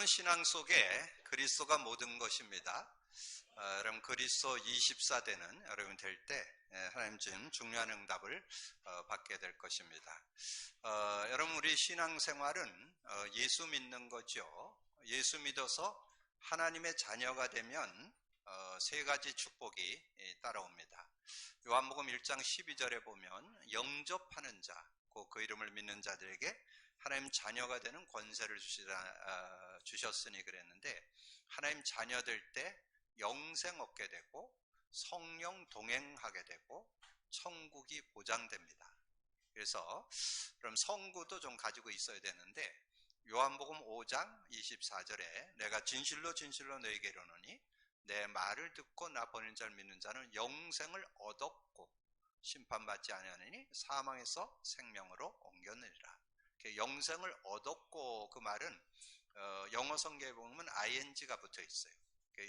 신앙 속에 그리스도가 모든 것입니다. 여러분 그리스도 24대는 여러분 될 때 하나님 주신 중요한 응답을 받게 될 것입니다. 여러분 우리 신앙생활은 예수 믿는 거죠. 예수 믿어서 하나님의 자녀가 되면 세 가지 축복이 따라옵니다. 요한복음 1장 12절에 보면 영접하는 자, 그 이름을 믿는 자들에게 하나님 자녀가 되는 권세를 주셨으니 그랬는데, 하나님 자녀 될 때 영생 얻게 되고 성령 동행하게 되고 천국이 보장됩니다. 그래서 그럼 성구도 좀 가지고 있어야 되는데, 요한복음 5장 24절에 내가 진실로 진실로 너에게 이르노니 내 말을 듣고 나 보낸 자를 믿는 자는 영생을 얻었고 심판받지 아니하느니 사망에서 생명으로 옮겼느니라. 영생을 얻었고, 그 말은 영어 성경에 보면 ing가 붙어 있어요.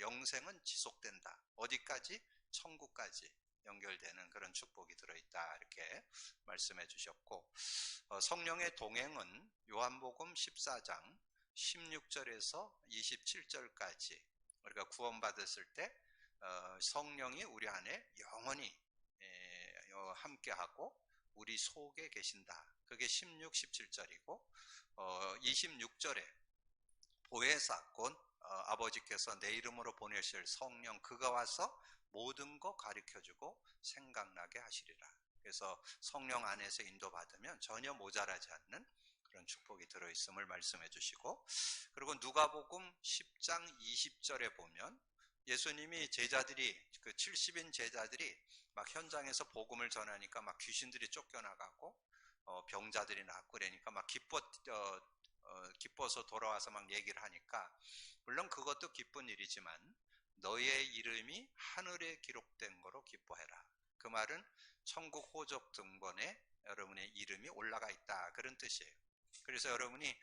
영생은 지속된다. 어디까지? 천국까지 연결되는 그런 축복이 들어있다, 이렇게 말씀해 주셨고, 성령의 동행은 요한복음 14장 16절에서 27절까지 우리가 구원받았을 때 성령이 우리 안에 영원히 함께하고 우리 속에 계신다. 그게 16, 17절이고 26절에 보혜사 곧 아버지께서 내 이름으로 보내실 성령, 그가 와서 모든 거 가르쳐주고 생각나게 하시리라. 그래서 성령 안에서 인도받으면 전혀 모자라지 않는 그런 축복이 들어있음을 말씀해 주시고, 그리고 누가복음 10장 20절에 보면 예수님이 제자들이, 그 70인 제자들이 막 현장에서 복음을 전하니까 막 귀신들이 쫓겨나가고 병자들이 낫고 그러니까 막 기뻐서 돌아와서 막 얘기를 하니까, 물론 그것도 기쁜 일이지만 너의 이름이 하늘에 기록된 거로 기뻐해라. 그 말은 천국 호적 등본에 여러분의 이름이 올라가 있다, 그런 뜻이에요. 그래서 여러분이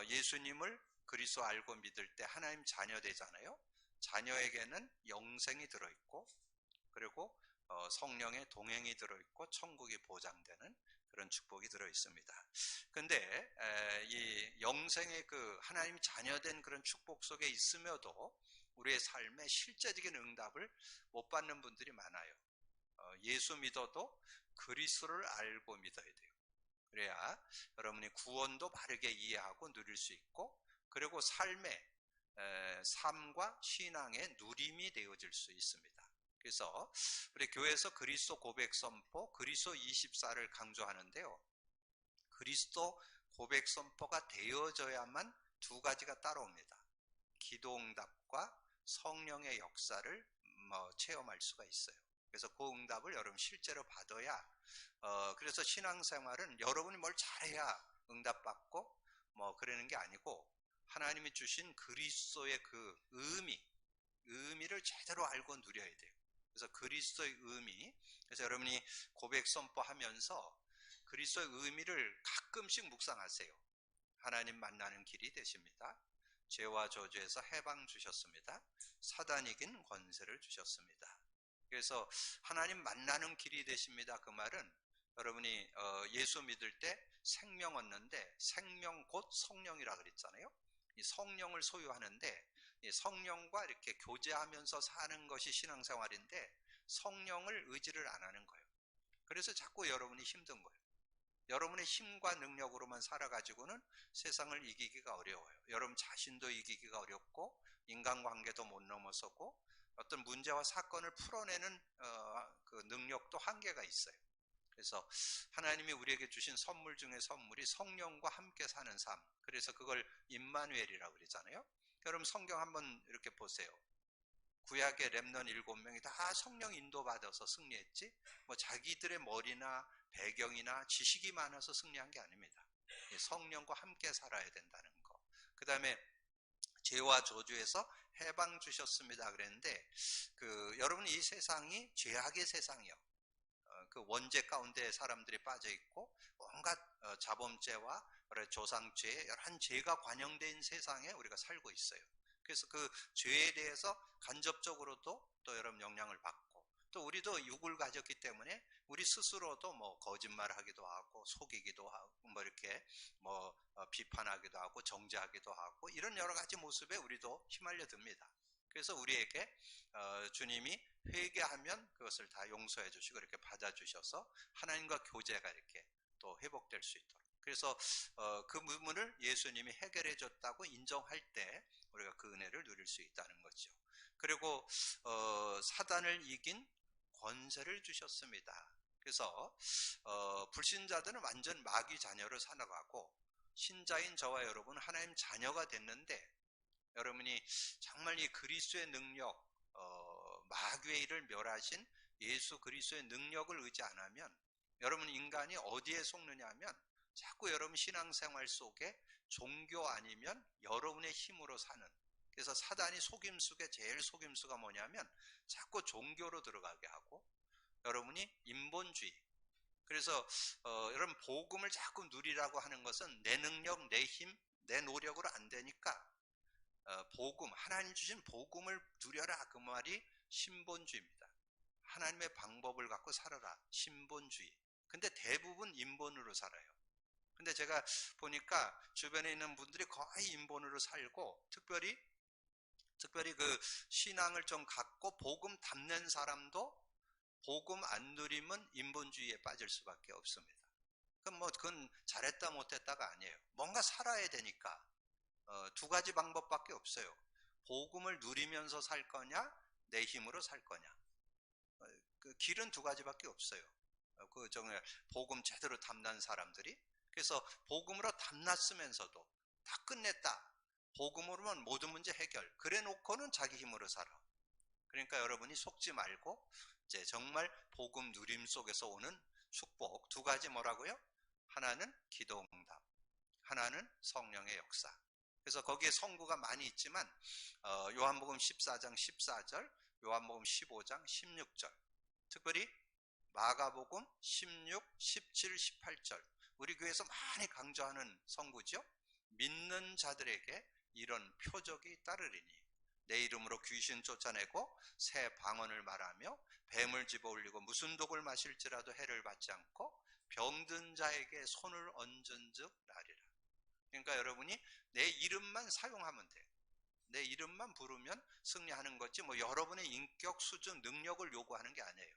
예수님을 그리스도 알고 믿을 때 하나님 자녀 되잖아요. 자녀에게는 영생이 들어있고, 그리고 성령의 동행이 들어있고 천국이 보장되는 그런 축복이 들어있습니다. 근데 이 영생의 그 하나님 자녀된 그런 축복 속에 있으며도 우리의 삶에 실제적인 응답을 못 받는 분들이 많아요. 예수 믿어도 그리스도를 알고 믿어야 돼요. 그래야 여러분이 구원도 바르게 이해하고 누릴 수 있고, 그리고 삶과 신앙의 누림이 되어질 수 있습니다. 그래서 우리 교회에서 그리스도 고백 선포, 그리스도 24를 강조하는데요. 그리스도 고백 선포가 되어져야만 두 가지가 따라옵니다. 기도응답과 성령의 역사를 체험할 수가 있어요. 그래서 그 응답을 여러분 실제로 받아야, 그래서 신앙생활은 여러분이 뭘 잘해야 응답받고 그러는 게 아니고, 하나님이 주신 그리스도의 그 의미를 제대로 알고 누려야 돼요. 그래서 그리스도의 의미, 그래서 여러분이 고백 선포하면서 그리스도의 의미를 가끔씩 묵상하세요. 하나님 만나는 길이 되십니다. 죄와 저주에서 해방 주셨습니다. 사단 이긴 권세를 주셨습니다. 그래서 하나님 만나는 길이 되십니다. 그 말은 여러분이 예수 믿을 때 생명 얻는데, 생명 곧 성령이라 그랬잖아요. 이 성령을 소유하는데, 이 성령과 이렇게 교제하면서 사는 것이 신앙생활인데 성령을 의지를 안 하는 거예요. 그래서 자꾸 여러분이 힘든 거예요. 여러분의 힘과 능력으로만 살아가지고는 세상을 이기기가 어려워요. 여러분 자신도 이기기가 어렵고 인간관계도 못 넘어서고 어떤 문제와 사건을 풀어내는 그 능력도 한계가 있어요. 그래서 하나님이 우리에게 주신 선물 중에 선물이 성령과 함께 사는 삶, 그래서 그걸 임마누엘이라고 그러잖아요. 여러분 성경 한번 이렇게 보세요. 구약의 렘넌트 7명이 다 성령 인도받아서 승리했지, 자기들의 머리나 배경이나 지식이 많아서 승리한 게 아닙니다. 성령과 함께 살아야 된다는 거. 그 다음에 죄와 저주에서 해방 주셨습니다 그랬는데, 여러분 이 세상이 죄악의 세상이요. 그 원죄 가운데 사람들이 빠져 있고 온갖 자범죄와 조상죄, 여러 죄가 관영된 세상에 우리가 살고 있어요. 그래서 그 죄에 대해서 간접적으로도 또 여러분 영향을 받고, 또 우리도 육을 가졌기 때문에 우리 스스로도 뭐 거짓말하기도 하고 속이기도 하고 뭐 이렇게 뭐 비판하기도 하고 정죄하기도 하고 이런 여러 가지 모습에 우리도 휘말려 듭니다. 그래서 우리에게 주님이 회개하면 그것을 다 용서해 주시고 이렇게 받아주셔서 하나님과 교제가 이렇게 또 회복될 수 있도록. 그래서 그 부분을 예수님이 해결해 줬다고 인정할 때 우리가 그 은혜를 누릴 수 있다는 거죠. 그리고 사단을 이긴 권세를 주셨습니다. 그래서 불신자들은 완전 마귀 자녀로 살아가고 신자인 저와 여러분 하나님 자녀가 됐는데 여러분이 정말 이 그리스도의 능력, 마귀의 일을 멸하신 예수 그리스도의 능력을 의지 안 하면 여러분 인간이 어디에 속느냐 하면 자꾸 여러분 신앙생활 속에 종교 아니면 여러분의 힘으로 사는, 그래서 사단이 속임수의 제일 속임수가 뭐냐면 자꾸 종교로 들어가게 하고 여러분이 인본주의, 그래서 여러분 복음을 자꾸 누리라고 하는 것은 내 능력, 내 힘, 내 노력으로 안 되니까 복음, 하나님 주신 복음을 누려라, 그 말이 신본주의입니다. 하나님의 방법을 갖고 살아라, 신본주의. 근데 대부분 인본으로 살아요. 근데 제가 보니까 주변에 있는 분들이 거의 인본으로 살고 특별히 그 신앙을 좀 갖고 복음 담는 사람도 복음 안 누리면 인본주의에 빠질 수밖에 없습니다. 그럼 뭐 그건 잘했다 못했다가 아니에요. 뭔가 살아야 되니까 두 가지 방법밖에 없어요. 복음을 누리면서 살 거냐, 내 힘으로 살 거냐. 그 길은 두 가지밖에 없어요. 그 정말 복음 제대로 담난 사람들이. 그래서 복음으로 담났으면서도 다 끝냈다, 복음으로만 모든 문제 해결, 그래 놓고는 자기 힘으로 살아. 그러니까 여러분이 속지 말고 이제 정말 복음 누림 속에서 오는 축복 두 가지 뭐라고요? 하나는 기도 응답, 하나는 성령의 역사. 그래서 거기에 성구가 많이 있지만 요한복음 14장 14절, 요한복음 15장 16절, 특별히 마가복음 16, 17, 18절 우리 교회에서 많이 강조하는 성구죠. 믿는 자들에게 이런 표적이 따르리니 내 이름으로 귀신 쫓아내고 새 방언을 말하며 뱀을 집어올리고 무슨 독을 마실지라도 해를 받지 않고 병든 자에게 손을 얹은 즉 나리라. 그러니까 여러분이 내 이름만 사용하면 돼. 내 이름만 부르면 승리하는 거지 뭐 여러분의 인격 수준 능력을 요구하는 게 아니에요.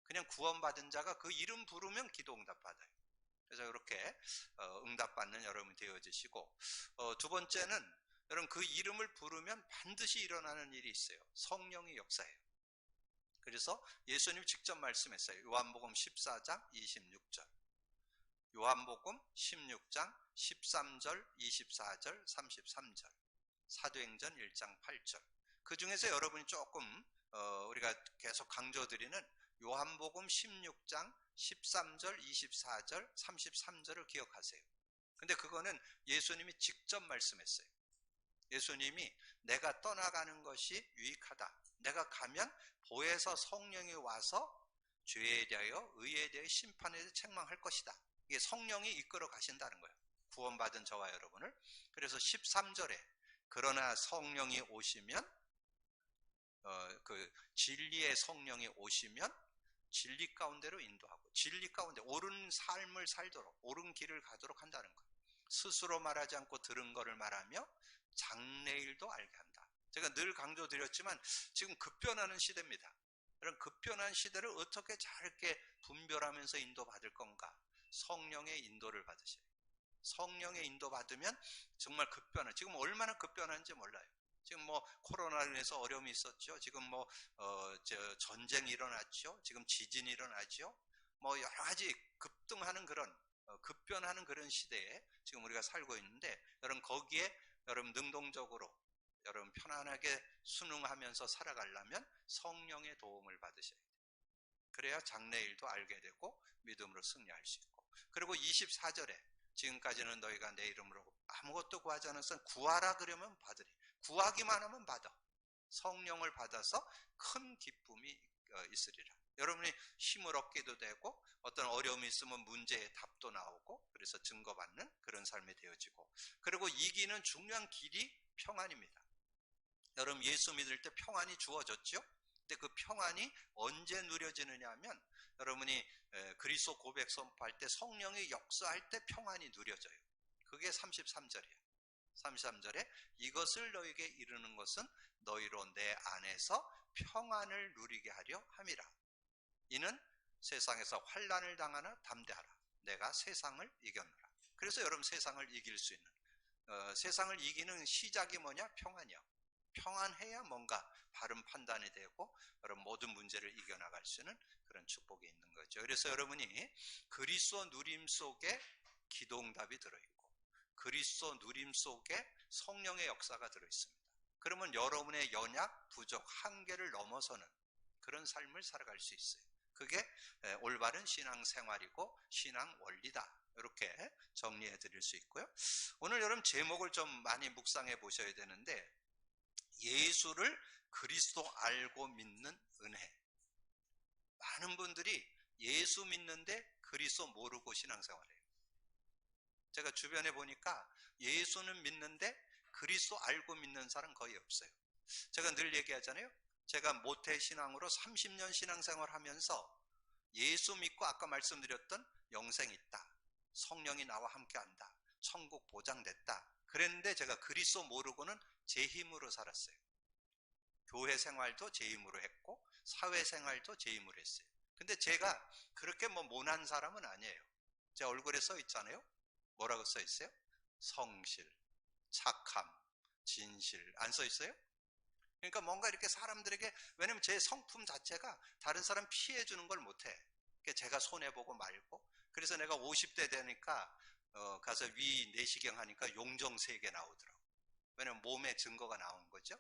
그냥 구원받은 자가 그 이름 부르면 기도 응답 받아요. 그래서 이렇게 응답받는 여러분이 되어지시고, 두 번째는 여러분 그 이름을 부르면 반드시 일어나는 일이 있어요. 성령의 역사예요. 그래서 예수님이 직접 말씀했어요. 요한복음 14장 26절, 요한복음 16장 13절, 24절, 33절, 사도행전 1장 8절. 그 중에서 여러분이 조금 우리가 계속 강조드리는 요한복음 16장 13절, 24절, 33절을 기억하세요. 근데 그거는 예수님이 직접 말씀했어요. 예수님이 내가 떠나가는 것이 유익하다. 내가 가면 보혜사 성령이 와서 죄에 대하여 의에 대하여 심판에 대해 책망할 것이다. 이게 성령이 이끌어 가신다는 거예요. 구원받은 저와 여러분을. 그래서 13절에 그러나 성령이 오시면 그 진리의 성령이 오시면 진리 가운데로 인도하고 진리 가운데 옳은 삶을 살도록 옳은 길을 가도록 한다는 거예요. 스스로 말하지 않고 들은 것을 말하며 장래일도 알게 한다. 제가 늘 강조드렸지만 지금 급변하는 시대입니다. 이런 급변한 시대를 어떻게 잘 이렇게 분별하면서 인도받을 건가? 성령의 인도를 받으셔야 돼요. 성령의 인도 받으면 정말 급변한, 지금 얼마나 급변한지 몰라요. 지금 뭐 코로나로 인해서 어려움이 있었죠. 지금 뭐 전쟁이 일어났죠. 지금 지진이 일어나죠. 뭐 여러 가지 급등하는 그런 급변하는 그런 시대에 지금 우리가 살고 있는데 여러분 거기에 여러분 능동적으로 여러분 편안하게 순응하면서 살아가려면 성령의 도움을 받으셔야 돼요. 그래야 장래일도 알게 되고 믿음으로 승리할 수 있고. 그리고 24절에 지금까지는 너희가 내 이름으로 아무것도 구하지 않았으면 구하라 그러면 받으리. 구하기만 하면 받아. 성령을 받아서 큰 기쁨이 있으리라. 여러분이 힘을 얻기도 되고 어떤 어려움이 있으면 문제의 답도 나오고 그래서 증거받는 그런 삶이 되어지고, 그리고 이기는 중요한 길이 평안입니다. 여러분 예수 믿을 때 평안이 주어졌죠? 근데 그 평안이 언제 누려지느냐 하면 여러분이 그리스도 고백 선포할 때 성령이 역사할 때 평안이 누려져요. 그게 33절이에요. 33절에 이것을 너에게 이르는 것은 너희로 내 안에서 평안을 누리게 하려 함이라. 이는 세상에서 환난을 당하나 담대하라. 내가 세상을 이겼노라. 그래서 여러분 세상을 이길 수 있는 세상을 이기는 시작이 뭐냐? 평안이요. 평안해야 뭔가 바른 판단이 되고 여러분 모든 문제를 이겨나갈 수 있는 그런 축복이 있는 거죠. 그래서 여러분이 그리스도 누림 속에 기도응답이 들어있고 그리스도 누림 속에 성령의 역사가 들어있습니다. 그러면 여러분의 연약, 부족, 한계를 넘어서는 그런 삶을 살아갈 수 있어요. 그게 올바른 신앙생활이고 신앙 원리다. 이렇게 정리해 드릴 수 있고요. 오늘 여러분 제목을 좀 많이 묵상해 보셔야 되는데 예수를 그리스도 알고 믿는 은혜. 많은 분들이 예수 믿는데 그리스도 모르고 신앙생활해요. 제가 주변에 보니까 예수는 믿는데 그리스도 알고 믿는 사람 거의 없어요. 제가 늘 얘기하잖아요. 제가 모태신앙으로 30년 신앙생활 하면서 예수 믿고 아까 말씀드렸던 영생 있다. 성령이 나와 함께 한다. 천국 보장됐다. 그랬는데 제가 그리스도 모르고는 제 힘으로 살았어요. 교회 생활도 제 힘으로 했고 사회생활도 제 힘으로 했어요. 근데 제가 그렇게 모난 사람은 아니에요. 제 얼굴에 써 있잖아요. 뭐라고 써 있어요? 성실, 착함, 진실 안 써 있어요? 그러니까 뭔가 이렇게 사람들에게 왜냐면 제 성품 자체가 다른 사람 피해 주는 걸 못해. 제가 손해보고 말고 그래서 내가 50대 되니까 가서 위 내시경 하니까 용정 3개 나오더라고. 왜냐면 몸에 증거가 나온 거죠.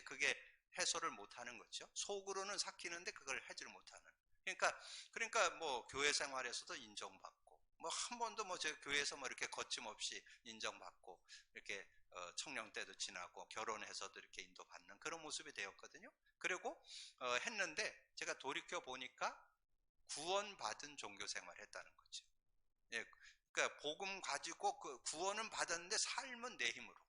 그게 해소를 못하는 거죠. 속으로는 삭히는데 그걸 하지를 못하는. 그러니까 교회 생활에서도 인정받고 한 번도 제 교회에서 이렇게 거침없이 인정받고 이렇게 청년 때도 지나고 결혼해서도 이렇게 인도받는 그런 모습이 되었거든요. 그리고 했는데 제가 돌이켜 보니까 구원받은 종교 생활을 했다는 거죠. 예, 그러니까 복음 가지고 그 구원은 받았는데 삶은 내 힘으로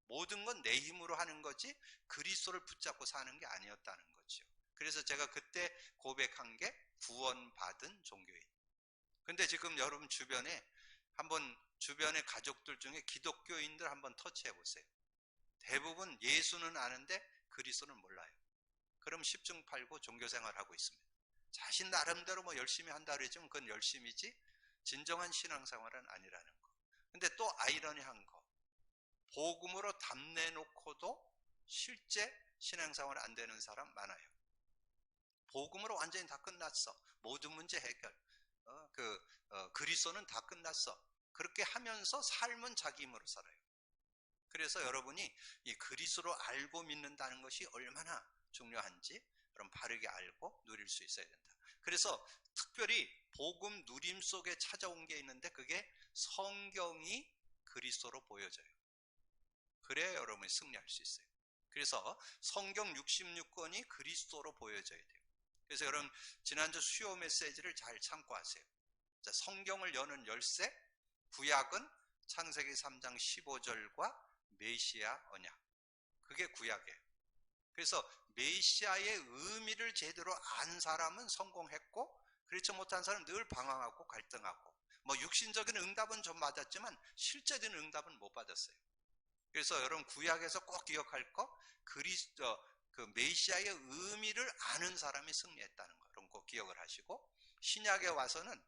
모든 건 내 힘으로 하는 거지 그리스도를 붙잡고 사는 게 아니었다는 거죠. 그래서 제가 그때 고백한 게 구원받은 종교인. 근데 지금 여러분 주변에 한번 주변의 가족들 중에 기독교인들 한번 터치해 보세요. 대부분 예수는 아는데 그리스도는 몰라요. 그럼 10중 8구 종교생활하고 있습니다. 자신 나름대로 열심히 한다 그러지만 그건 열심이지 진정한 신앙생활은 아니라는 거. 근데 또 아이러니한 거. 복음으로 담내놓고도 실제 신앙생활 안 되는 사람 많아요. 복음으로 완전히 다 끝났어. 모든 문제 해결. 그리스도는 다 끝났어. 그렇게 하면서 삶은 자기 힘으로 살아요. 그래서 여러분이 이 그리스도를 알고 믿는다는 것이 얼마나 중요한지 여러분 바르게 알고 누릴 수 있어야 된다. 그래서 특별히 복음 누림 속에 찾아온 게 있는데 그게 성경이 그리스도로 보여져요. 그래야 여러분이 승리할 수 있어요. 그래서 성경 66권이 그리스도로 보여져야 돼요. 그래서 여러분 지난주 수요 메시지를 잘 참고하세요. 자, 성경을 여는 열쇠, 구약은 창세기 3장 15절과 메시아 언약. 그게 구약이에요. 그래서 메시아의 의미를 제대로 안 사람은 성공했고 그렇지 못한 사람은 늘 방황하고 갈등하고 육신적인 응답은 좀 맞았지만 실제적인 응답은 못 받았어요. 그래서 여러분 구약에서 꼭 기억할 거 그 메시아의 의미를 아는 사람이 승리했다는 거 여러분 꼭 기억을 하시고 신약에 와서는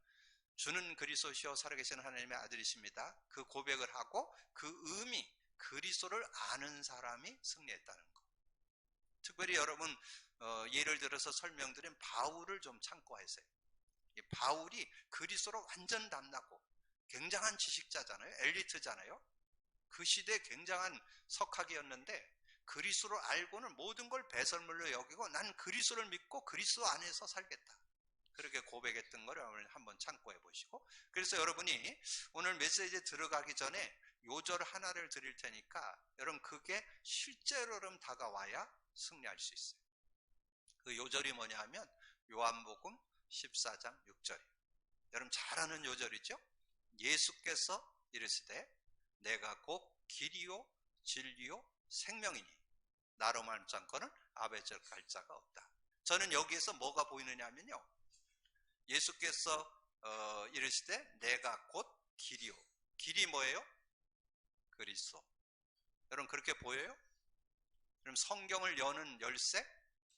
주는 그리스도시요 살아계신 하나님의 아들이십니다. 그 고백을 하고 그 의미 그리스도를 아는 사람이 승리했다는 거. 특별히 여러분 예를 들어서 설명드린 바울을 좀 참고하세요. 바울이 그리스도로 완전 담나고 굉장한 지식자잖아요. 엘리트잖아요. 그 시대에 굉장한 석학이었는데 그리스도를 알고는 모든 걸 배설물로 여기고 난 그리스도를 믿고 그리스도 안에서 살겠다. 그렇게 고백했던 걸 한번 참고해 보시고 그래서 여러분이 오늘 메시지에 들어가기 전에 요절 하나를 드릴 테니까 여러분 그게 실제로 여러분 다가와야 승리할 수 있어요. 그 요절이 뭐냐 하면 요한복음 14장 6절이에요. 여러분 잘 아는 요절이죠? 예수께서 이르시되 내가 곧 길이요 진리요 생명이니 나로 말미암고는 아버지를 갈 자가 없다. 저는 여기에서 뭐가 보이느냐 하면요, 예수께서 이르시되 내가 곧 길이요. 길이 뭐예요? 그리스도. 여러분 그렇게 보여요? 그럼 성경을 여는 열쇠?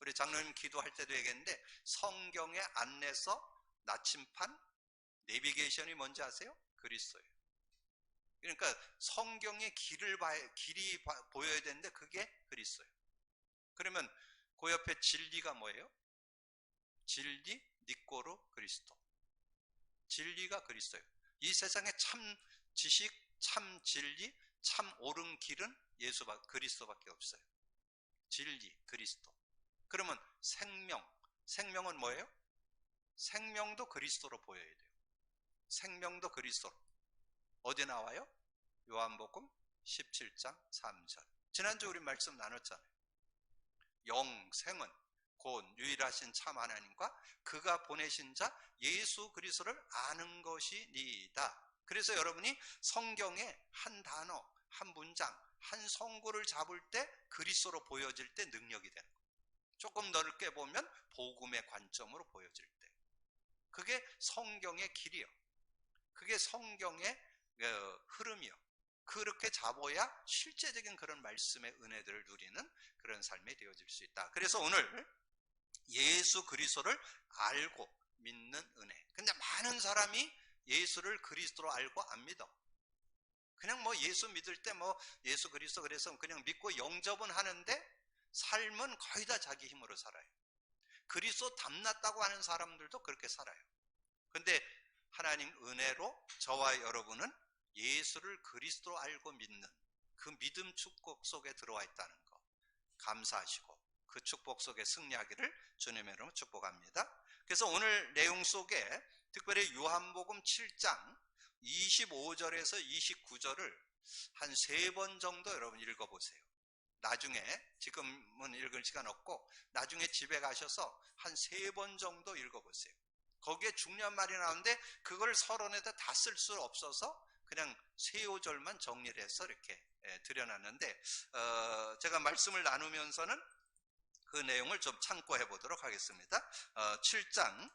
우리 장로님 기도할 때도 얘기했는데, 성경의 안내서, 나침판, 내비게이션이 뭔지 아세요? 그리스도예요. 그러니까 성경의 길이 보여야 되는데 그게 그리스도예요. 그러면 그 옆에 진리가 뭐예요? 진리, 니꼬르, 그리스도. 진리가 그리스도예요. 이 세상에 참 지식, 참 진리, 참 옳은 길은 그리스도밖에 없어요. 진리, 그리스도. 그러면 생명은 뭐예요? 생명도 그리스도로 보여야 돼요. 생명도 그리스도로. 어디 나와요? 요한복음 17장 3절. 지난주 우리 말씀 나눴잖아요. 영생은 곧 유일하신 참 하나님과 그가 보내신 자 예수 그리스도를 아는 것이니이다. 그래서 여러분이 성경의 한 단어, 한 문장, 한 성구를 잡을 때 그리스도로 보여질 때 능력이 되는 거예요. 조금 넓게 보면 복음의 관점으로 보여질 때. 그게 성경의 길이요. 그게 성경의 흐름이요. 그렇게 잡아야 실제적인 그런 말씀의 은혜들을 누리는 그런 삶이 되어질 수 있다. 그래서 오늘 예수 그리스도를 알고 믿는 은혜. 근데 많은 사람이 예수를 그리스도로 알고 안 믿어. 그냥 뭐 예수 믿을 때 뭐 예수 그리스도 그래서 그냥 믿고 영접은 하는데 삶은 거의 다 자기 힘으로 살아요. 그리스도 닮았다고 하는 사람들도 그렇게 살아요. 근데 하나님 은혜로 저와 여러분은 예수를 그리스도로 알고 믿는 그 믿음 축복 속에 들어와 있다는 거 감사하시고 그 축복 속에 승리하기를 주님의 이름으로 축복합니다. 그래서 오늘 내용 속에 특별히 요한복음 7장 25절에서 29절을 한 3번 정도 여러분 읽어보세요. 나중에, 지금은 읽을 시간 없고 나중에 집에 가셔서 한 3번 정도 읽어보세요. 거기에 중요한 말이 나오는데 그걸 서론에다 다 쓸 수 없어서 그냥 3~5절만 정리를 해서 이렇게 드려놨는데, 제가 말씀을 나누면서는 그 내용을 좀 참고해 보도록 하겠습니다. 7장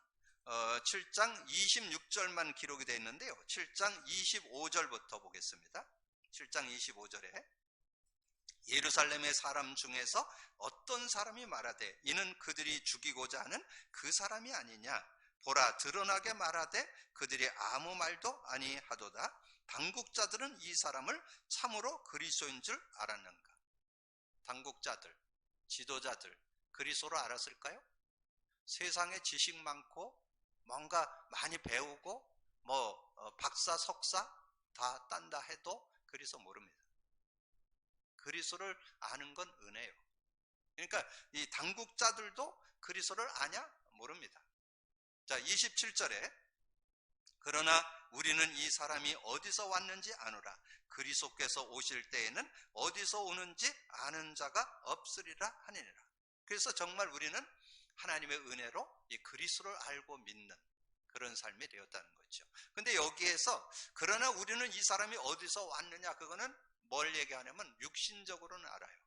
26절만 기록이 되어 있는데요. 7장 25절부터 보겠습니다. 7장 25절에 예루살렘의 사람 중에서 어떤 사람이 말하되 이는 그들이 죽이고자 하는 그 사람이 아니냐. 보라, 드러나게 말하되 그들이 아무 말도 아니하도다. 당국자들은 이 사람을 참으로 그리스도인 줄 알았는가. 당국자들, 지도자들 그리스도로 알았을까요? 세상에 지식 많고 뭔가 많이 배우고 박사 석사 다 딴다 해도 그리스도 모릅니다. 그리스도를 아는 건 은혜예요. 그러니까 이 당국자들도 그리스도를 아냐? 모릅니다. 자, 27절에 그러나 우리는 이 사람이 어디서 왔는지 아노라. 그리스도께서 오실 때에는 어디서 오는지 아는 자가 없으리라 하니라. 그래서 정말 우리는 하나님의 은혜로 이 그리스도를 알고 믿는 그런 삶이 되었다는 거죠. 근데 여기에서 그러나 우리는 이 사람이 어디서 왔느냐, 그거는 뭘 얘기하냐면 육신적으로는 알아요.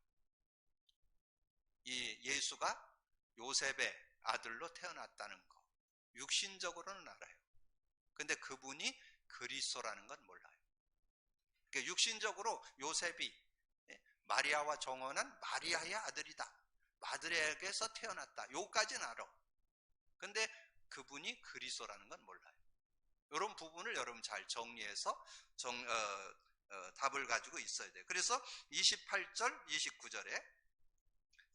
이 예수가 요셉의 아들로 태어났다는 거 육신적으로는 알아요. 근데 그분이 그리스도라는 건 몰라요. 그러니까 육신적으로 요셉이 마리아와 정혼한 마리아의 아들이다, 마들에게서 태어났다, 요까지는 알아. 근데 그분이 그리스도라는 건 몰라요. 이런 부분을 여러분 잘 정리해서 답을 가지고 있어야 돼요. 그래서 28절 29절에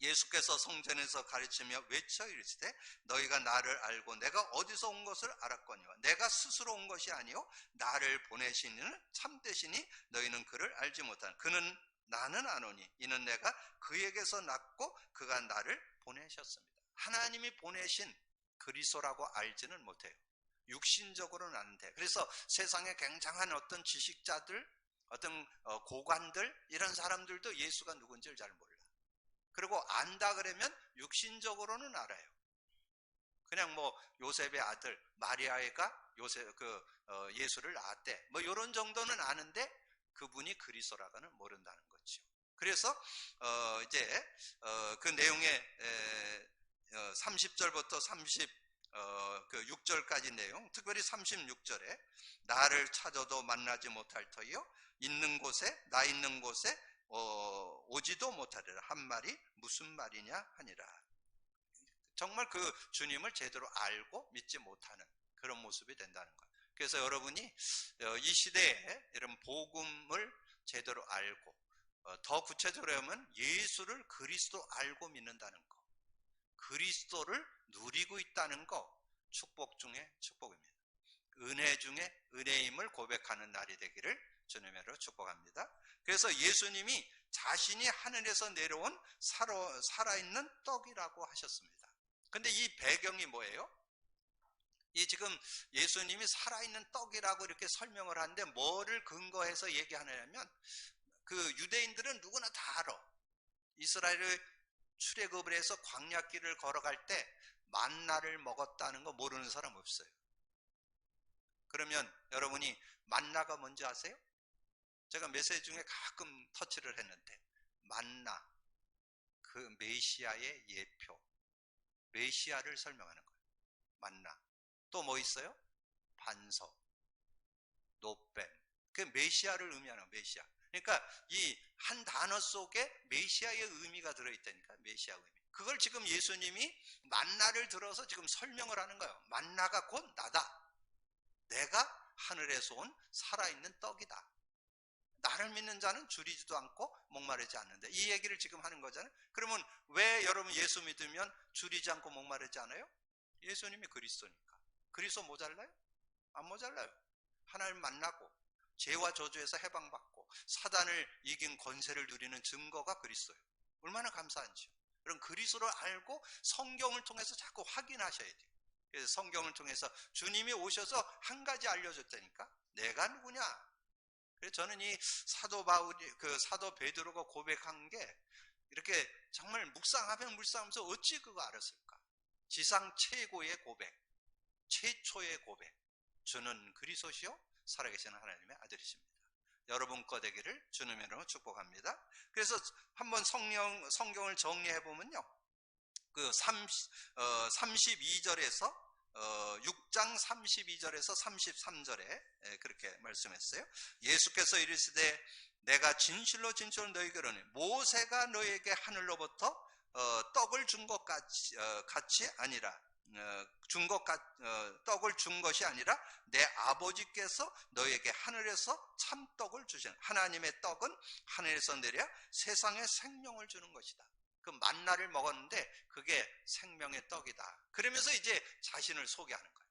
예수께서 성전에서 가르치며 외쳐 이르시되 너희가 나를 알고 내가 어디서 온 것을 알았거니와 내가 스스로 온 것이 아니요 나를 보내신 이는 참되시니 너희는 그를 알지 못하는. 그는 나는 아노니 이는 내가 그에게서 났고 그가 나를 보내셨습니다. 하나님이 보내신 그리스도라고 알지는 못해요. 육신적으로는 아는데. 그래서 세상에 굉장한 어떤 지식자들, 어떤 고관들, 이런 사람들도 예수가 누군지를 잘 몰라. 그리고 안다 그러면 육신적으로는 알아요. 그냥 요셉의 아들 마리아가 예수를 낳았대, 이런 정도는 아는데 그분이 그리스도라고는 모른다는 거죠. 그래서 이제 그 내용의 30절부터 6절까지 내용, 특별히 36절에 나를 찾아도 만나지 못할 터이요 나 있는 곳에 오지도 못하리라 한 말이 무슨 말이냐 하니라. 정말 그 주님을 제대로 알고 믿지 못하는 그런 모습이 된다는 것. 그래서 여러분이 이 시대에 이런 복음을 제대로 알고 더 구체적으로 하면 예수를 그리스도 알고 믿는다는 것, 그리스도를 누리고 있다는 것, 축복 중에 축복입니다. 은혜 중에 은혜임을 고백하는 날이 되기를 주님으로 축복합니다. 그래서 예수님이 자신이 하늘에서 내려온 살아있는 떡이라고 하셨습니다. 근데 이 배경이 뭐예요? 이 지금 예수님이 살아있는 떡이라고 이렇게 설명을 하는데 뭐를 근거해서 얘기하냐면 그 유대인들은 누구나 다 알아. 이스라엘을 출애굽을 해서 광야길을 걸어갈 때 만나를 먹었다는 거 모르는 사람 없어요. 그러면 여러분이 만나가 뭔지 아세요? 제가 메시지 중에 가끔 터치를 했는데 만나, 그 메시아의 예표, 메시아를 설명하는 거예요. 만나. 또 뭐 있어요? 반석, 노뱀. 그 메시아를 의미하는 메시아. 그러니까 이 한 단어 속에 메시아의 의미가 들어있다니까. 메시아 의미. 그걸 지금 예수님이 만나를 들어서 지금 설명을 하는 거예요. 만나가 곧 나다. 내가 하늘에서 온 살아있는 떡이다. 나를 믿는 자는 줄이지도 않고 목마르지 않는데, 이 얘기를 지금 하는 거잖아요. 그러면 왜 여러분 예수 믿으면 줄이지 않고 목마르지 않아요? 예수님이 그리스도니까. 그리스도 모자라요? 안 모자라요. 하나님 만나고 죄와 저주에서 해방받고 사단을 이긴 권세를 누리는 증거가 그리스도예요. 얼마나 감사한지요. 그럼 그리스도를 알고 성경을 통해서 자꾸 확인하셔야 돼요. 그래서 성경을 통해서 주님이 오셔서 한 가지 알려줬다니까. 내가 누구냐? 그래서 저는 이 사도 베드로가 고백한 게 이렇게 정말 묵상하면서 어찌 그거 알았을까? 지상 최고의 고백, 최초의 고백. 주는 그리스도시요 살아계시는 하나님의 아들이십니다. 여러분 거 되기를 주님의 이름으로 축복합니다. 그래서 한번 성경을 정리해 보면요, 그 32절에서 6장 32절에서 33절에 그렇게 말씀했어요. 예수께서 이르시되 내가 진실로 너희에게 이르노니 모세가 너희에게 하늘로부터 떡을 준 것 같이 아니라 떡을 준 것이 아니라 내 아버지께서 너희에게 하늘에서 참떡을 주시는, 하나님의 떡은 하늘에서 내려 세상에 생명을 주는 것이다. 그 만나를 먹었는데 그게 생명의 떡이다. 그러면서 이제 자신을 소개하는 거예요.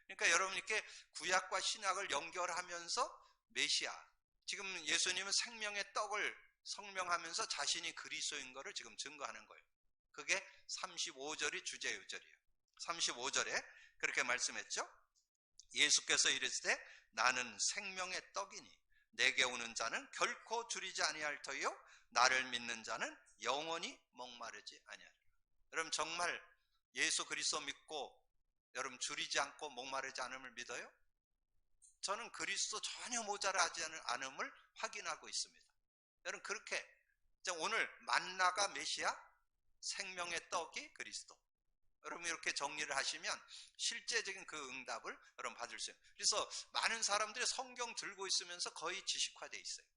그러니까 여러분께 구약과 신약을 연결하면서 메시아, 지금 예수님은 생명의 떡을 설명하면서 자신이 그리스도인 것을 지금 증거하는 거예요. 그게 35절이 주제 요절이에요. 35절에 그렇게 말씀했죠. 예수께서 이르시되 나는 생명의 떡이니 내게 오는 자는 결코 줄이지 아니할 터이요 나를 믿는 자는 영원히 목마르지 아니하리라. 여러분 정말 예수 그리스도 믿고 여러분 줄이지 않고 목마르지 않음을 믿어요? 저는 그리스도 전혀 모자라지 않음을 확인하고 있습니다. 여러분 그렇게 오늘 만나가 메시아, 생명의 떡이 그리스도. 여러분 이렇게 정리를 하시면 실제적인 그 응답을 여러분 받을 수 있어요. 그래서 많은 사람들이 성경 들고 있으면서 거의 지식화되어 있어요.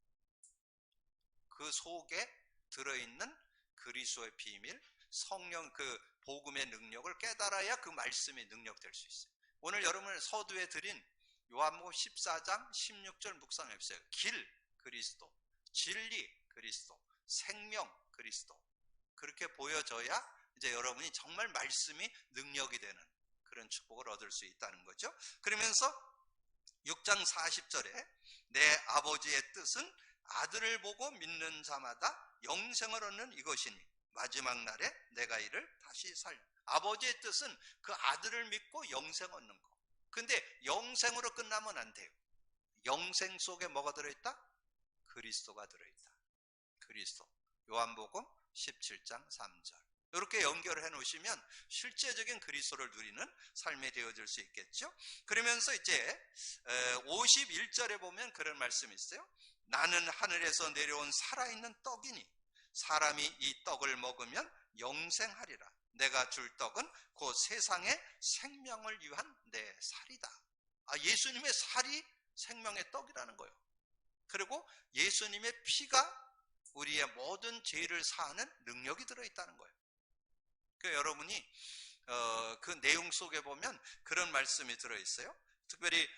그 속에 들어있는 그리스도의 비밀, 성령 그 복음의 능력을 깨달아야 그 말씀의 능력될 수 있어요. 오늘 여러분을 서두에 드린 요한복음 14장 16절 묵상해보세요. 길 그리스도, 진리 그리스도, 생명 그리스도. 그렇게 보여져야 이제 여러분이 정말 말씀이 능력이 되는 그런 축복을 얻을 수 있다는 거죠. 그러면서 6장 40절에 내 아버지의 뜻은 아들을 보고 믿는 자마다 영생을 얻는 이것이니 마지막 날에 내가 이를 다시 살려. 아버지의 뜻은 그 아들을 믿고 영생 얻는 거. 근데 영생으로 끝나면 안 돼요. 영생 속에 뭐가 들어있다? 그리스도가 들어있다. 그리스도. 요한복음 17장 3절. 이렇게 연결해 놓으시면 실제적인 그리스도를 누리는 삶이 되어질 수 있겠죠. 그러면서 이제 51절에 보면 그런 말씀이 있어요. 나는 하늘에서 내려온 살아있는 떡이니 사람이 이 떡을 먹으면 영생하리라. 내가 줄 떡은 곧 세상의 생명을 위한 내 살이다. 예수님의 살이 생명의 떡이라는 거예요. 그리고 예수님의 피가 우리의 모든 죄를 사하는 능력이 들어있다는 거예요. 그러니까 여러분이 그 내용 속에 보면 그런 말씀이 들어있어요. 특별히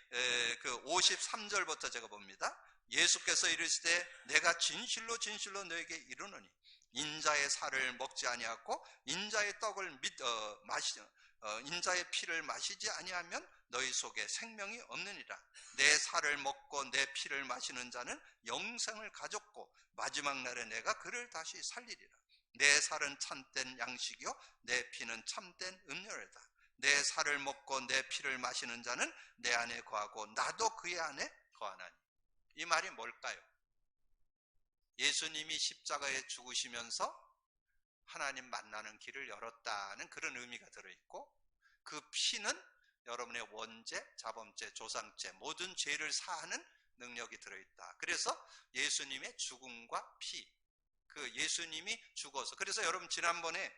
그 53절부터 제가 봅니다. 예수께서 이르시되 내가 진실로 진실로 너에게 이르노니 인자의 살을 먹지 아니하고 인자의 떡을 인자의 피를 마시지 아니하면 너희 속에 생명이 없느니라. 내 살을 먹고 내 피를 마시는 자는 영생을 가졌고 마지막 날에 내가 그를 다시 살리리라. 내 살은 참된 양식이요 내 피는 참된 음료이다. 내 살을 먹고 내 피를 마시는 자는 내 안에 거하고 나도 그의 안에 거하나니. 이 말이 뭘까요? 예수님이 십자가에 죽으시면서 하나님 만나는 길을 열었다는 그런 의미가 들어있고, 그 피는 여러분의 원죄, 자범죄, 조상죄 모든 죄를 사하는 능력이 들어있다. 그래서 예수님의 죽음과 피, 그 예수님이 죽어서, 그래서 여러분 지난번에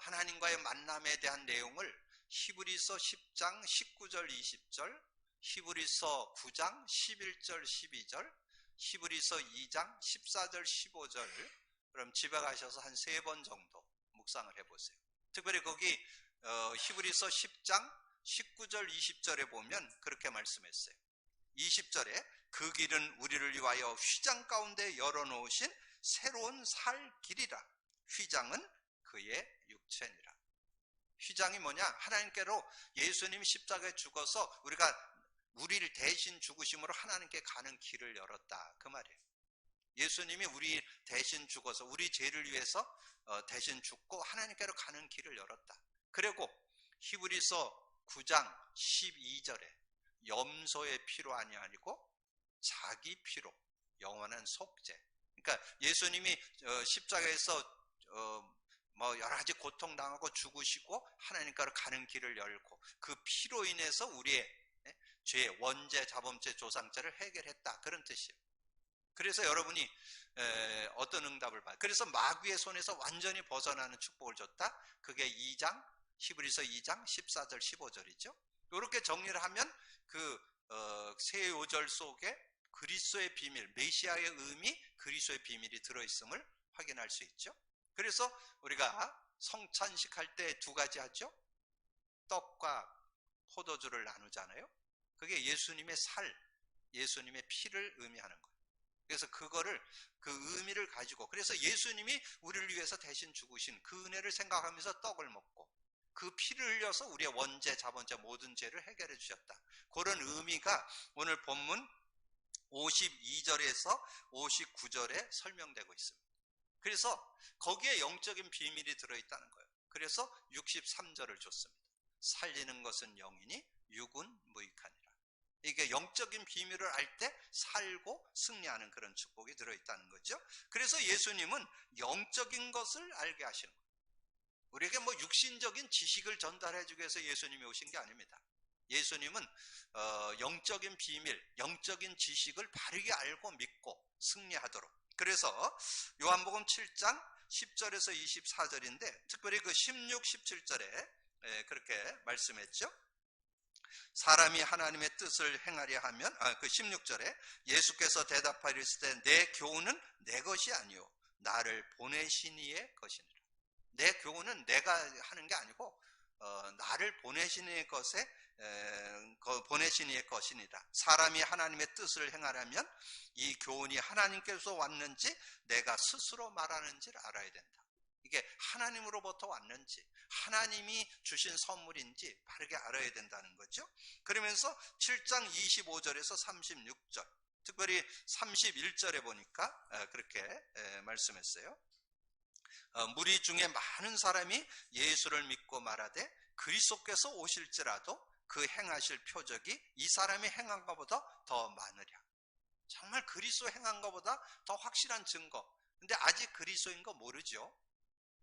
하나님과의 만남에 대한 내용을 히브리서 10장 19절 20절, 히브리서 9장 11절 12절, 히브리서 2장 14절 15절, 그럼 집에 가셔서 한 3번 정도 묵상을 해보세요. 특별히 거기 히브리서 10장 19절 20절에 보면 그렇게 말씀했어요. 20절에 그 길은 우리를 위하여 휘장 가운데 열어놓으신 새로운 살 길이라. 휘장은 그의 육체니라. 휘장이 뭐냐? 하나님께로 예수님이 십자가에 죽어서 우리를 대신 죽으심으로 하나님께 가는 길을 열었다, 그 말이에요. 예수님이 우리 대신 죽어서 우리 죄를 위해서 대신 죽고 하나님께로 가는 길을 열었다. 그리고 히브리서 9장 12절에 염소의 피로 아니고 자기 피로 영원한 속죄. 그러니까 예수님이 십자가에서 여러 가지 고통당하고 죽으시고 하나님께로 가는 길을 열고 그 피로 인해서 우리의 죄, 원죄, 자범죄, 조상죄를 해결했다, 그런 뜻이에요. 그래서 여러분이 어떤 응답을 받아요? 그래서 마귀의 손에서 완전히 벗어나는 축복을 줬다. 그게 히브리서 2장 14절 15절이죠. 이렇게 정리를 하면 세 요절 속에 그리스도의 비밀, 메시아의 의미, 그리스도의 비밀이 들어있음을 확인할 수 있죠. 그래서 우리가 성찬식 할 때 2가지 하죠. 떡과 포도주를 나누잖아요. 그게 예수님의 살, 예수님의 피를 의미하는 거예요. 그래서 그 의미를 가지고, 그래서 예수님이 우리를 위해서 대신 죽으신 그 은혜를 생각하면서 떡을 먹고 그 피를 흘려서 우리의 원죄, 자범죄 모든 죄를 해결해 주셨다. 그런 의미가 오늘 본문 52절에서 59절에 설명되고 있습니다. 그래서 거기에 영적인 비밀이 들어있다는 거예요. 그래서 63절을 줬습니다. 살리는 것은 영이니 육은 무익하니라. 이게 영적인 비밀을 알 때 살고 승리하는 그런 축복이 들어있다는 거죠. 그래서 예수님은 영적인 것을 알게 하시는 거예요. 우리에게 육신적인 지식을 전달해 주기 위해서 예수님이 오신 게 아닙니다. 예수님은 영적인 비밀, 영적인 지식을 바르게 알고 믿고 승리하도록. 그래서 요한복음 7장 10절에서 24절인데 특별히 그 16, 17절에 그렇게 말씀했죠. 사람이 하나님의 뜻을 행하려 하면, 그 16절에 예수께서 대답하시되 때 내 교훈은 내 것이 아니요 나를 보내신 이의 것이니라. 내 교훈은 내가 하는 게 아니고 나를 보내신 이의 것이니라. 사람이 하나님의 뜻을 행하려면 이 교훈이 하나님께서 왔는지 내가 스스로 말하는지를 알아야 된다. 이게 하나님으로부터 왔는지 하나님이 주신 선물인지 바르게 알아야 된다는 거죠. 그러면서 7장 25절에서 36절, 특별히 31절에 보니까 그렇게 말씀했어요. 무리 중에 많은 사람이 예수를 믿고 말하되 그리스도께서 오실지라도 그 행하실 표적이 이 사람이 행한 것보다 더 많으랴. 정말 그리스도 행한 것보다 더 확실한 증거. 근데 아직 그리스도인 거 모르죠.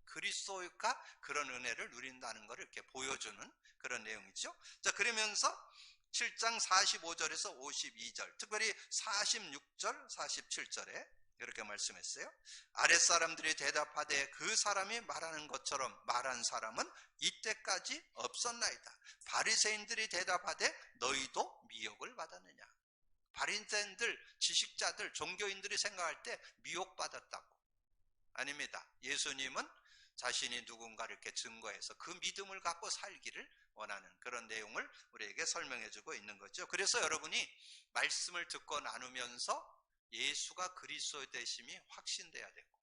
그리스도가 그런 은혜를 누린다는 것을 이렇게 보여주는 그런 내용이죠. 자, 그러면서 7장 45절에서 52절, 특별히 46절, 47절에 이렇게 말씀했어요. 아랫사람들이 대답하되 그 사람이 말하는 것처럼 말한 사람은 이때까지 없었나이다. 바리새인들이 대답하되 너희도 미혹을 받았느냐. 바리새인들, 지식자들, 종교인들이 생각할 때 미혹받았다고. 아닙니다. 예수님은 자신이 누군가를 이렇게 증거해서 그 믿음을 갖고 살기를 원하는 그런 내용을 우리에게 설명해 주고 있는 거죠. 그래서 여러분이 말씀을 듣고 나누면서 예수가 그리스도 되심이 확신돼야 되고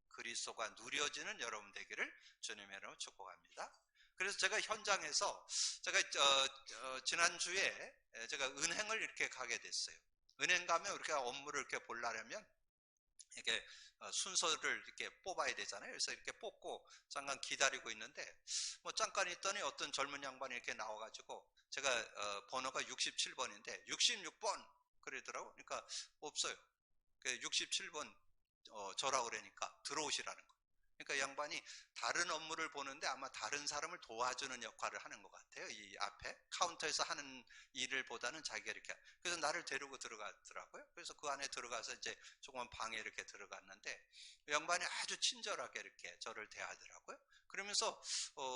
그리스도가 누려지는 여러분 되기를 주님의 이름으로 축복합니다. 그래서 제가 현장에서 제가 지난주에 제가 은행을 이렇게 가게 됐어요. 은행 가면 이렇게 업무를 이렇게 보려면 이렇게 순서를 이렇게 뽑아야 되잖아요. 그래서 이렇게 뽑고 잠깐 기다리고 있는데 뭐 잠깐 있더니 어떤 젊은 양반이 이렇게 나와가지고 제가 번호가 67번인데 66번 그러더라고. 그러니까 없어요. 67번 저라고 그러니까 들어오시라는 거. 그러니까 양반이 다른 업무를 보는데 아마 다른 사람을 도와주는 역할을 하는 것 같아요. 이 앞에 카운터에서 하는 일을 보다는 자기가 이렇게. 그래서 나를 데리고 들어가더라고요. 그래서 그 안에 들어가서 이제 조그만 방에 이렇게 들어갔는데 양반이 아주 친절하게 이렇게 저를 대하더라고요. 그러면서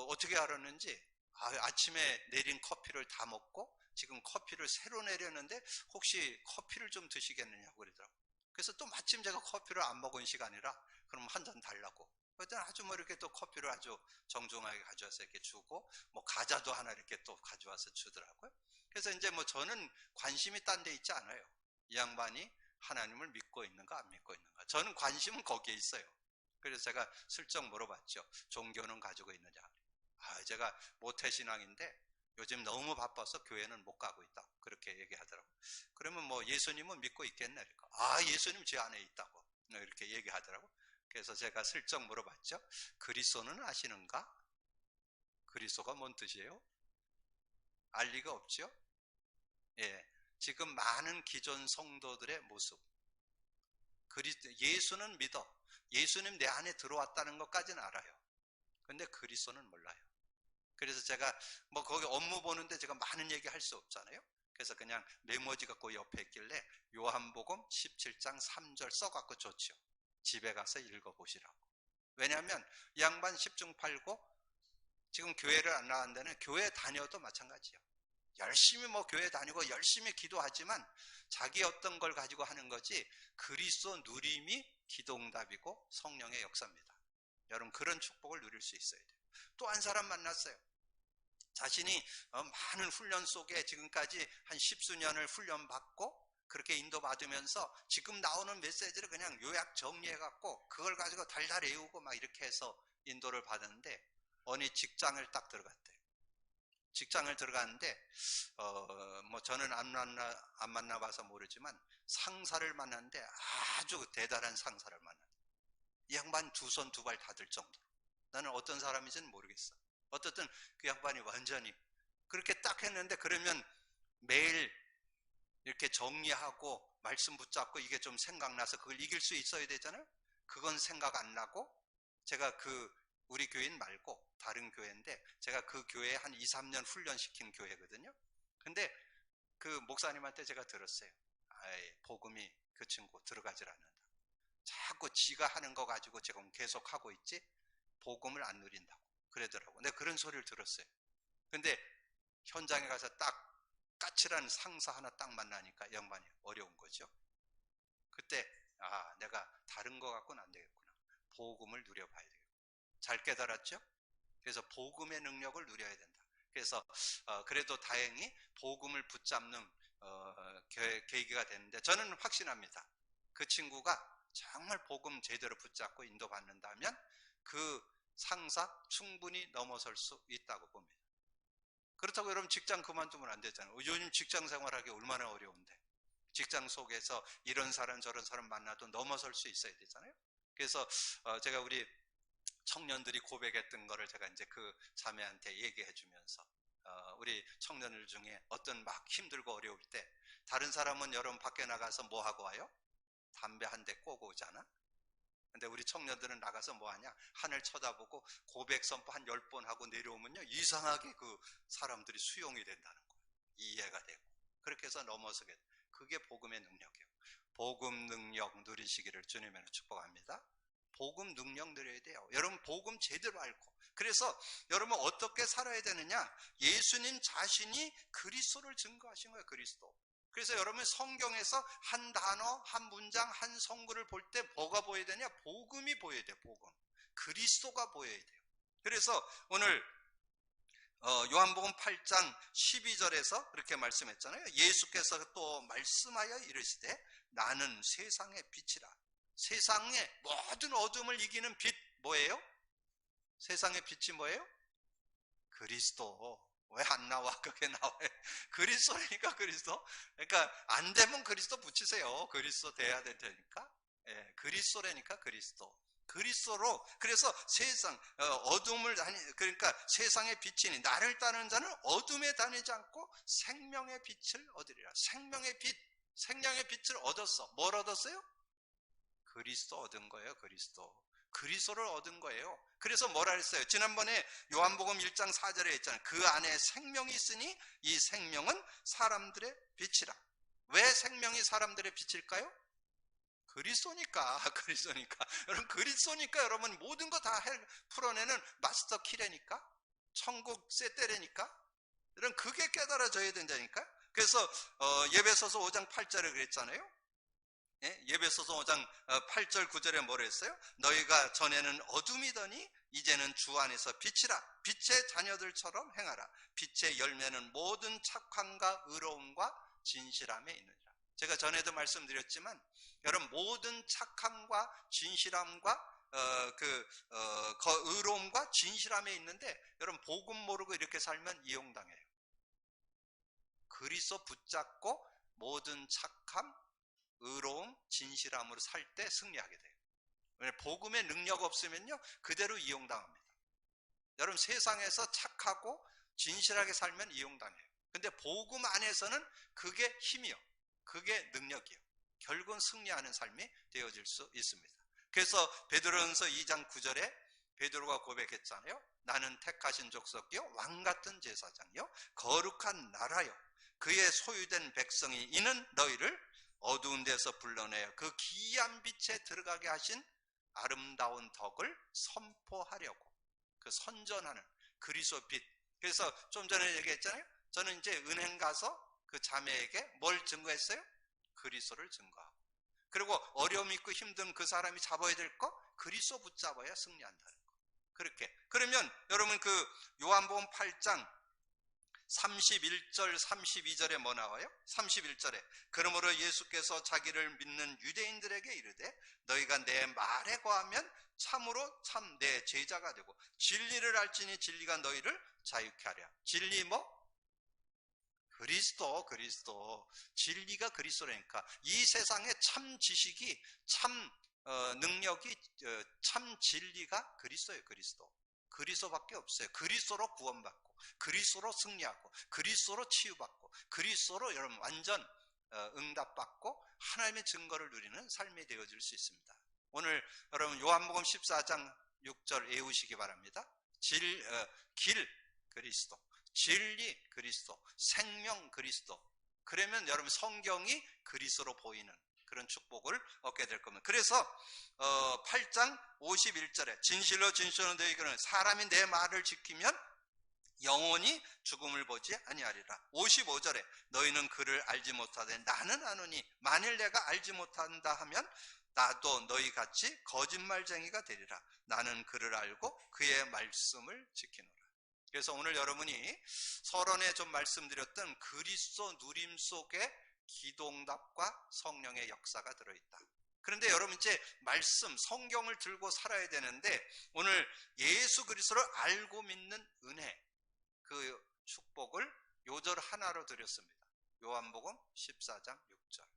어떻게 알았는지 아침에 내린 커피를 다 먹고 지금 커피를 새로 내렸는데 혹시 커피를 좀 드시겠느냐고 그러더라고요. 그래서 또 마침 제가 커피를 안 먹은 시간이라 그럼 한 잔 달라고. 그랬더니 아주 뭐 이렇게 또 커피를 아주 정중하게 가져와서 이렇게 주고 뭐 과자도 하나 이렇게 또 가져와서 주더라고요. 그래서 이제 뭐 저는 관심이 딴 데 있지 않아요. 이 양반이 하나님을 믿고 있는가 안 믿고 있는가. 저는 관심은 거기에 있어요. 그래서 제가 슬쩍 물어봤죠. 종교는 가지고 있느냐. 제가 모태신앙인데 요즘 너무 바빠서 교회는 못 가고 있다고 그렇게 얘기하더라고요. 그러면 뭐 예수님은 믿고 있겠네. 예수님 제 안에 있다고 이렇게 얘기하더라고요. 그래서 제가 슬쩍 물어봤죠. 그리스도는 아시는가? 그리스도가 뭔 뜻이에요? 알 리가 없죠? 예, 지금 많은 기존 성도들의 모습. 예수는 믿어. 예수님 내 안에 들어왔다는 것까지는 알아요. 근데 그리스도는 몰라요. 그래서 제가 뭐 거기 업무 보는데 제가 많은 얘기 할 수 없잖아요. 그래서 그냥 메모지가 그 옆에 있길래 요한복음 17장 3절 써갖고 줬죠. 집에 가서 읽어보시라고. 왜냐하면 이 양반 10중 8구 지금 교회를 안 나간 데는 교회 다녀도 마찬가지예요. 열심히 뭐 교회 다니고 열심히 기도하지만 자기 어떤 걸 가지고 하는 거지 그리스도 누림이 기도응답이고 성령의 역사입니다. 여러분 그런 축복을 누릴 수 있어야 돼요. 또 한 사람 만났어요. 자신이 많은 훈련 속에 지금까지 한 10수년을 훈련받고 그렇게 인도받으면서 지금 나오는 메시지를 그냥 요약 정리해갖고 그걸 가지고 달달 외우고 막 이렇게 해서 인도를 받았는데 어느 직장을 딱 들어갔대요. 직장을 들어갔는데 뭐 저는 안 만나봐서 모르지만 상사를 만났는데 아주 대단한 상사를 만났어요. 이 양반 두 손 두 발 다 들 정도로. 나는 어떤 사람인지는 모르겠어. 어쨌든 그 양반이 완전히 그렇게 딱 했는데 그러면 매일 이렇게 정리하고 말씀 붙잡고 이게 좀 생각나서 그걸 이길 수 있어야 되잖아요. 그건 생각 안 나고 제가 우리 교인 말고 다른 교회인데 제가 그 교회에 한 2, 3년 훈련시킨 교회거든요. 근데 그 목사님한테 제가 들었어요. 복음이 그 친구 들어가질 않는다. 자꾸 지가 하는 거 가지고 지금 계속 하고 있지 복음을 안 누린다고 그러더라고. 내가 그런 소리를 들었어요. 근데 현장에 가서 딱 까칠한 상사 하나 딱 만나니까 양반이 어려운 거죠. 그때 내가 다른 거 갖고는 안 되겠구나. 복음을 누려봐야 되겠구나. 잘 깨달았죠? 그래서 복음의 능력을 누려야 된다. 그래서 그래도 다행히 복음을 붙잡는 계기가 됐는데 저는 확신합니다. 그 친구가 정말 복음 제대로 붙잡고 인도받는다면 그 상사 충분히 넘어설 수 있다고 봅니다. 그렇다고 여러분 직장 그만두면 안 되잖아요. 요즘 직장 생활하기 얼마나 어려운데 직장 속에서 이런 사람 저런 사람 만나도 넘어설 수 있어야 되잖아요. 그래서 제가 우리 청년들이 고백했던 거를 제가 이제 그 자매한테 얘기해 주면서 우리 청년들 중에 어떤 막 힘들고 어려울 때 다른 사람은 여러분 밖에 나가서 뭐 하고 와요? 담배 한 대 꼬고 오잖아. 근데 우리 청년들은 나가서 뭐 하냐? 하늘 쳐다보고 고백 선포 한 10번 하고 내려오면요 이상하게 그 사람들이 수용이 된다는 거예요. 이해가 되고 그렇게 해서 넘어서게 돼요. 그게 복음의 능력이에요. 복음 능력 누리시기를 주님으로 축복합니다. 복음 능력 누려야 돼요. 여러분 복음 제대로 알고. 그래서 여러분 어떻게 살아야 되느냐? 예수님 자신이 그리스도를 증거하신 거예요. 그리스도. 그래서 여러분 성경에서 한 단어, 한 문장, 한 성구를 볼 때 뭐가 보여야 되냐? 복음이 보여야 돼요. 복음. 그리스도가 보여야 돼요. 그래서 오늘 요한복음 8장 12절에서 그렇게 말씀했잖아요. 예수께서 또 말씀하여 이르시되 나는 세상의 빛이라. 세상의 모든 어둠을 이기는 빛 뭐예요? 세상의 빛이 뭐예요? 그리스도. 왜 안 나와? 그게 나와요. 그리스도니까 그리스도. 그러니까 안 되면 그리스도 붙이세요. 그리스도 돼야 될 테니까. 예, 그리스도라니까 그리스도. 그리스도로. 그래서 세상 어둠을 그러니까 세상의 빛이니 나를 따르는 자는 어둠에 다니지 않고 생명의 빛을 얻으리라. 생명의 빛, 생명의 빛을 얻었어. 뭘 얻었어요? 그리스도 얻은 거예요. 그리스도를 얻은 거예요. 그래서 뭐라 했어요? 지난번에 요한복음 1장 4절에 했잖아요. 그 안에 생명이 있으니 이 생명은 사람들의 빛이라. 왜 생명이 사람들의 빛일까요? 그리스도니까. 여러분 그리스도니까 여러분 모든 거 다 풀어내는 마스터 키라니까. 천국 쇠때리니까. 여러분 그게 깨달아져야 된다니까. 그래서 예배소서 5장 8절에 그랬잖아요. 예? 예배소서 5장 8절 9절에 뭐라 했어요? 너희가 전에는 어둠이더니 이제는 주 안에서 빛이라. 빛의 자녀들처럼 행하라. 빛의 열매는 모든 착함과 의로움과 진실함에 있느니라. 제가 전에도 말씀드렸지만 여러분 모든 착함과 진실함과 의로움과 진실함에 있는데 여러분 복음 모르고 이렇게 살면 이용당해요. 그리스도 붙잡고 모든 착함, 의로움, 진실함으로 살 때 승리하게 돼요. 왜냐하면 복음의 능력 없으면요 그대로 이용당합니다. 여러분 세상에서 착하고 진실하게 살면 이용당해요. 근데 복음 안에서는 그게 힘이요, 그게 능력이요. 결국은 승리하는 삶이 되어질 수 있습니다. 그래서 베드로전서 2장 9절에 베드로가 고백했잖아요. 나는 택하신 족속이요 왕같은 제사장이요 거룩한 나라요 그의 소유된 백성이 이는 너희를 어두운 데서 불러내어 그 기이한 빛에 들어가게 하신 아름다운 덕을 선포하려고. 그 선전하는 그리스도 빛. 그래서 좀 전에 얘기했잖아요. 저는 이제 은행 가서 그 자매에게 뭘 증거했어요? 그리스도를 증거하고. 그리고 어려움 있고 힘든 그 사람이 잡아야 될 거 그리스도 붙잡아야 승리한다는 거. 그렇게. 그러면 여러분 그 요한복음 8장 31절 32절에 뭐 나와요? 31절에 그러므로 예수께서 자기를 믿는 유대인들에게 이르되 너희가 내 말에 거하면 참으로 참 내 제자가 되고 진리를 알지니 진리가 너희를 자유케 하랴. 진리 뭐? 그리스도. 진리가 그리스도라니까. 이 세상에 참 지식이 참 능력이 참 진리가 그리스도예요. 그리스도밖에 없어요. 그리스도로 구원받고 그리스도로 승리하고 그리스도로 치유받고 그리스도로 여러분 완전 응답받고 하나님의 증거를 누리는 삶이 되어질 수 있습니다. 오늘 여러분 요한복음 14장 6절 외우시기 바랍니다. 길 그리스도, 진리 그리스도, 생명 그리스도. 그러면 여러분 성경이 그리스도로 보이는 그런 축복을 얻게 될 겁니다. 그래서 8장 51절에 진실로 너희는 사람이 내 말을 지키면 영원히 죽음을 보지 아니하리라. 55절에 너희는 그를 알지 못하되 나는 아노니 만일 내가 알지 못한다 하면 나도 너희같이 거짓말쟁이가 되리라. 나는 그를 알고 그의 말씀을 지키노라. 그래서 오늘 여러분이 서론에 좀 말씀드렸던 그리스도 누림 속에 기도응답과 성령의 역사가 들어있다. 그런데 여러분 이제 말씀, 성경을 들고 살아야 되는데 오늘 예수 그리스도를 알고 믿는 은혜, 그 축복을 요절 하나로 드렸습니다. 요한복음 14장 6절.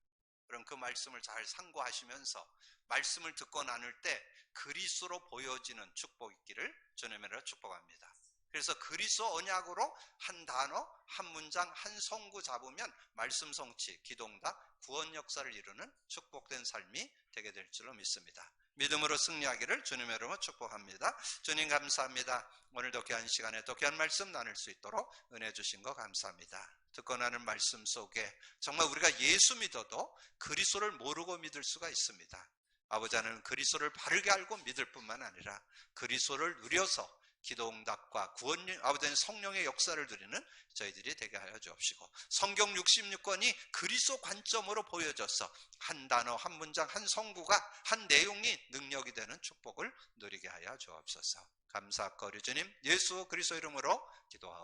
그럼 그 말씀을 잘 상고하시면서 말씀을 듣고 나눌 때 그리스도로 보여지는 축복이 있기를 주님으로 축복합니다. 그래서 그리스도 언약으로 한 단어, 한 문장, 한 성구 잡으면 말씀 성취, 기도응답, 구원 역사를 이루는 축복된 삶이 되게 될 줄로 믿습니다. 믿음으로 승리하기를 주님의 이름으로 축복합니다. 주님 감사합니다. 오늘도 귀한 시간에 또 귀한 말씀 나눌 수 있도록 은혜 주신 거 감사합니다. 듣고 나는 말씀 속에 정말 우리가 예수 믿어도 그리스도를 모르고 믿을 수가 있습니다. 아버지 하나님, 그리스도를 바르게 알고 믿을 뿐만 아니라 그리스도를 누려서 기도응답과 구원, 아버지 성령의 역사를 누리는 저희들이 되게 하여 주옵시고, 성경 66권이 그리스도 관점으로 보여져서 한 단어, 한 문장, 한 성구가, 한 내용이 능력이 되는 축복을 누리게 하여 주옵소서. 감사하고 우리 주님 예수 그리스도 이름으로 기도하옵소서.